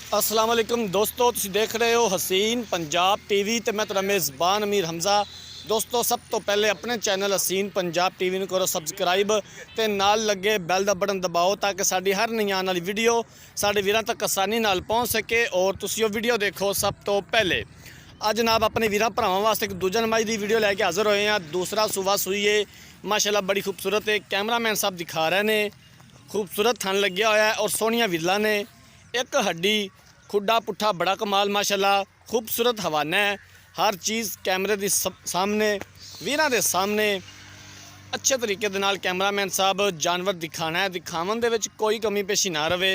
अस्सलाम वालेकुम दोस्तों, तुसीं देख रहे हो हसीन पंजाब टीवी तो मैं तेरा मेज़बान अमीर हमज़ा। दोस्तों, सब तो पहले अपने चैनल हसीन पंजाब टीवी करो सबसक्राइब तो नाल लगे बैल का बटन दबाओ ताकि साड़ी हर नई आने वाली वीडियो साढ़े वीरां तक आसानी नाल पहुँच सके और तुसीं वो वीडियो देखो सब तो पहले। अज जनाब अपने वीरां भरावां वास्ते एक दूजा नमाज की वीडियो लैके हाज़र होए हैं। दूसरा सूबा सूई है माशाल्लाह, बड़ी खूबसूरत है। कैमरामैन साहब दिखा रहे हैं, खूबसूरत थन लग्या होया है और सोहनिया विरला ने। एक हड्डी खुडा पुट्ठा बड़ा कमाल माशाल्लाह, खूबसूरत हवाना है। हर चीज़ कैमरे के सामने वीरां दे सामने अच्छे तरीके दे नाल कैमरामैन साहब जानवर दिखाना है, दिखावन दे विच कोई कमी पेशी ना रहे।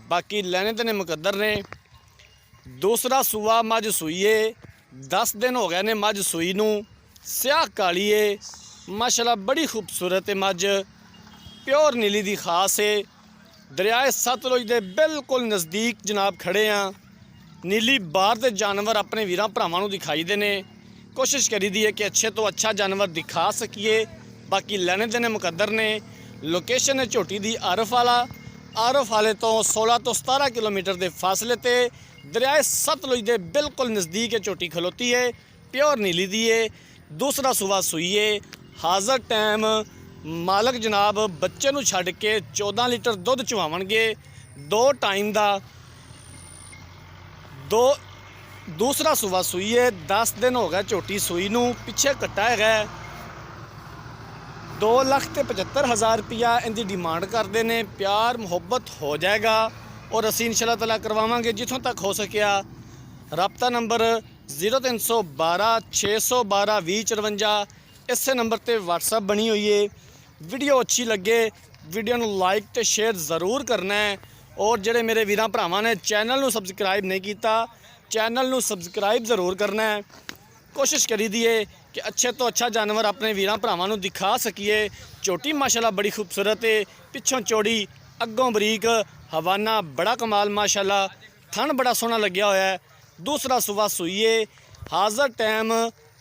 बाकी लैने देने मुकद्दर ने। दूसरा सूआ मझ सूई है, 10 दिन हो गए ने मझ सूई नूं। स्याह काली है माशाल्लाह, बड़ी खूबसूरत है मझ, प्योर नीली दी खास है। दरियाए सतलुज के बिल्कुल नज़दीक जनाब खड़े हाँ। नीली बार के जानवर अपने वीरां भरावां नूं दिखाई देने। कोशिश करी दी है कि अच्छे तो अच्छा जानवर दिखा सकीए। बाकी लैने देने मुकद्दर ने। लोकेशन है झोटी दी आरफ वाले तो 16 तो 17 किलोमीटर के फासले ते दरियाए सतलुज के बिल्कुल नज़दीक है झोटी खलोती है। प्योर नीली दी है। दूसरा सूआ सूई है। हाज़र टाइम मालक जनाब बच्चे नूं छड्ड के 14 लीटर दुध चुवावणगे। 2 टाइम का दूसरा सूआ सूई है। 10 दिन हो गए झोटी सूई नूं। पिछे कट्टा है 2,75,000 रुपया इनकी डिमांड करते हैं। प्यार मुहब्बत हो जाएगा और असीं इंशाअल्लाह तआला करवावांगे जिथों तक हो सकिया। रबता नंबर 0312 612 2054 इस नंबर पर व्हाट्सअप बनी हुई है। वीडियो अच्छी लगे वीडियो नूं लाइक तो शेयर ज़रूर करना है। और जेडे मेरे वीरां भरावां ने चैनल नूं सबसक्राइब नहीं किया, चैनल नूं सबसक्राइब ज़रूर करना है। कोशिश करी दी है कि अच्छे तो अच्छा जानवर अपने वीरां भरावां नूं दिखा सकीए। झोटी माशाल्लाह बड़ी खूबसूरत है, पिछों चौड़ी अगों बरीक, हवाना बड़ा कमाल माशाल्लाह, थन बड़ा सोहना लग्या होया है। दूसरा सूआ सूई है। हाज़र टाइम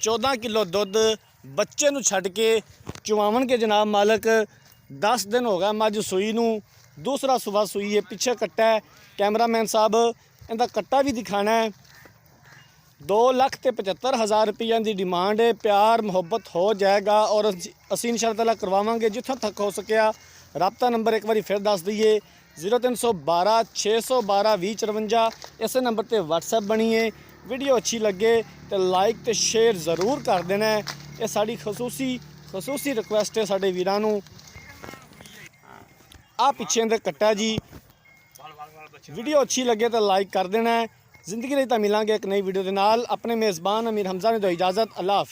14 किलो दुध बच्चे नूं छड्ड के चुवावन के जनाब मालक। 10 दिन हो गया मझ सूई नूं। दूसरा सूआ सूई है। पिछे कट्टा है। कैमरामैन साहब इनका कट्टा भी दिखाना है। 2,75,000 रुपया की डिमांड है। प्यार मुहब्बत हो जाएगा और असीं इंशाअल्लाह तआला करवावांगे जिथों तक हो सकिया। रबता नंबर एक बार फिर दस दईए 0312 612 2054 इस नंबर पर व्हाट्सएप बनी है। वीडियो अच्छी लगे तो लाइक तो शेयर ज़रूर कर देना है। ये साड़ी खसूसी रिक्वेस्ट है साडे वीरां नूं। आ पिछे दे कट्टा जी। वीडियो अच्छी लगे तो लाइक कर देना है। जिंदगी रही तो मिलांगे एक नई वीडियो के नाल। अपने मेज़बान अमीर हमज़ा ने दो इजाज़त। अल्लाह हाफ़िज़।